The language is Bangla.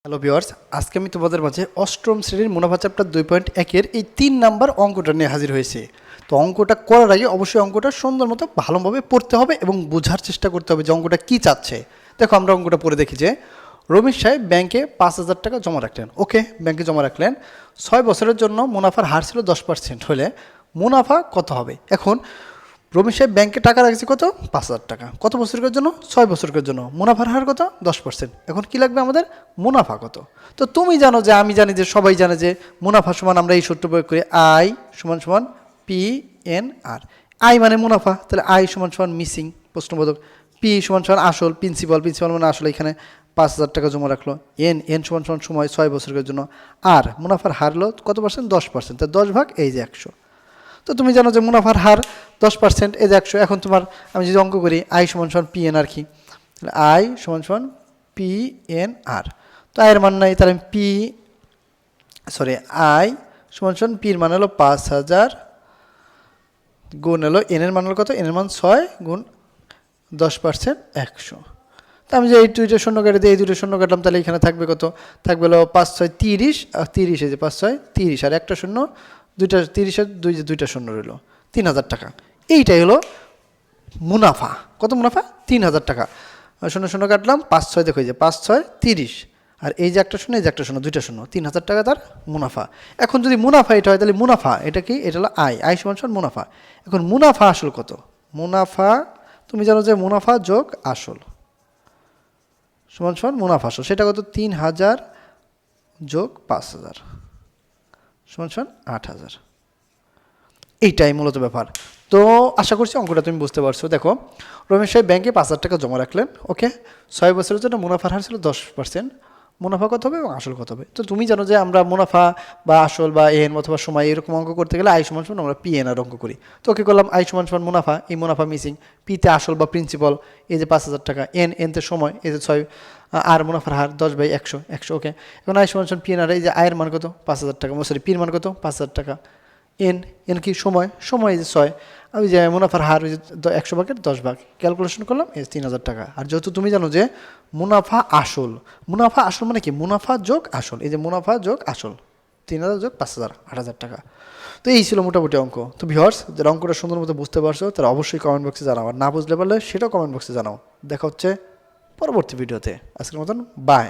হ্যালো ভিউয়ার্স, আজকে আমি তোমাদের মাঝে অষ্টম শ্রেণীর মুনাফা চ্যাপ্টার 2.1 এই 3 নাম্বার অঙ্কটা নিয়ে হাজির হয়েছে। তো অঙ্কটা করার আগে অবশ্যই অঙ্কটা সুন্দর মতো ভালোভাবে পড়তে হবে এবং বোঝার চেষ্টা করতে হবে যে অঙ্কটা কী চাচ্ছে। দেখো আমরা অঙ্কটা পড়ে দেখি যে রমেশ সাহেব ব্যাংকে 5,000 টাকা জমা রাখলেন। ওকে, ব্যাংকে জমা রাখলেন। 6 বছরের জন্য মুনাফার হার ছিল 10% হলে মুনাফা কত হবে? এখন রমেশ সাহেব ব্যাংকে টাকা রাখছে কত? 5,000 টাকা। কত বছরের জন্য? 6 বছরের জন্য। মুনাফার হার কত? 10%। এখন কি লাগবে আমাদের? মুনাফা কত? তো তুমি জানো যে আমি জানি যে সবাই জানে যে মুনাফা সমান আমরা এই সূত্র প্রয়োগ করি আই সমান সমান পি এন আর। আই মানে মুনাফা, তাহলে আই সমান সমান মিসিং প্রশ্নবোধক, পি সমান সমান আসল প্রিন্সিপাল মানে আসলে এখানে 5,000 টাকা জমা রাখলো, এন সমান সমান সময় 6 বছরের জন্য, আর মুনাফার হার হলো কত পার্সেন্ট? 10%। তাই 10 ভাগ এই যে 100। তো তুমি জানো যে মুনাফার হার 10%, এই যে 100। এখন তোমার আমি যদি অঙ্ক করি আই সমান সমান পি এন আর কি, তাহলে আই সমান সমান পি এন আর। তো আয়ের মান নাই, তাহলে আই সমান সমান পির মান হলো 5,000 গুণ হলো এনের মান হলো কত? এনের মান 6 গুণ 10% 100। তা আমি যে এই দুইটা শূন্য কেটে দিই, এই দুটো শূন্য কাটলাম, তাহলে এখানে থাকবে কত? থাকবে হলো 5 6 30, আর 30 এই যে 5 6 30 আর একটা শূন্য, দুইটা 30 আর দুইটা শূন্য রইল, 3,000 টাকা। এইটাই হলো মুনাফা। কত মুনাফা? 3,000 টাকা। শূন্য শূন্য কাটলাম, 5 6 দেখো, এই যে 5 6 30 আর এই যে একটা শূন্য, এই যে একটা শূন্য, দুইটা শূন্য, 3,000 টাকা তার মুনাফা। এখন যদি মুনাফা এটা হয় তাহলে মুনাফা এটা কি? এটা হলো আই সমান সমান মুনাফা। এখন মুনাফা আসল কত? মুনাফা তুমি জানো যে মুনাফা যোগ আসল সমান সমান মুনাফা আসল, সেটা কত? 3,000 যোগ 5,000 সমান সমান 8,000। এইটাই মূলত ব্যাপার। তো আশা করছি অঙ্কটা তুমি বুঝতে পারছো। দেখো রমেশ সাহেব ব্যাংকে 5,000 টাকা জমা রাখলেন। ওকে, 6 বছরের জন্য মুনাফার হার ছিল 10%। মুনাফা কত হবে এবং আসল কত হবে? তো তুমি জানো যে আমরা মুনাফা বা আসল বা এন অথবা সময় এরকম অঙ্ক করতে গেলে আই সমান সমান আমরা পি এন আর অঙ্ক করি। তো ওকে করলাম আই সমান সমান মুনাফা, এই মুনাফা মিসিং, পিতে আসল বা প্রিন্সিপাল এই যে 5,000 টাকা, এনতে সময় এই যে 6 আর মুনাফার হার 10/100। ওকে, এখন আই সমান সমান পি এন আর, এই যে আয়ের মান কত? 5,000 টাকা, পির মান কত? 5,000 টাকা। এন কি? সময় এই যে 6, আমি যে মুনাফার হার ওই যে 100 ভাগের 10 ভাগ, ক্যালকুলেশন করলাম এই 3,000 টাকা। আর যেহেতু তুমি জানো যে মুনাফা আসল মানে কি? মুনাফা যোগ আসল, এই যে মুনাফা যোগ আসল 3,000 যোগ 5,000 8,000 টাকা। তো এই ছিল মোটামুটি অঙ্ক। তো ভিউয়ার্স, যারা অঙ্কটা সুন্দর মতো বুঝতে পারছো তারা অবশ্যই কমেন্ট বক্সে জানাও, আর না বুঝলে পারলে সেটাও কমেন্ট বক্সে জানাও। দেখা হচ্ছে পরবর্তী ভিডিওতে। আজকের মতন বাই।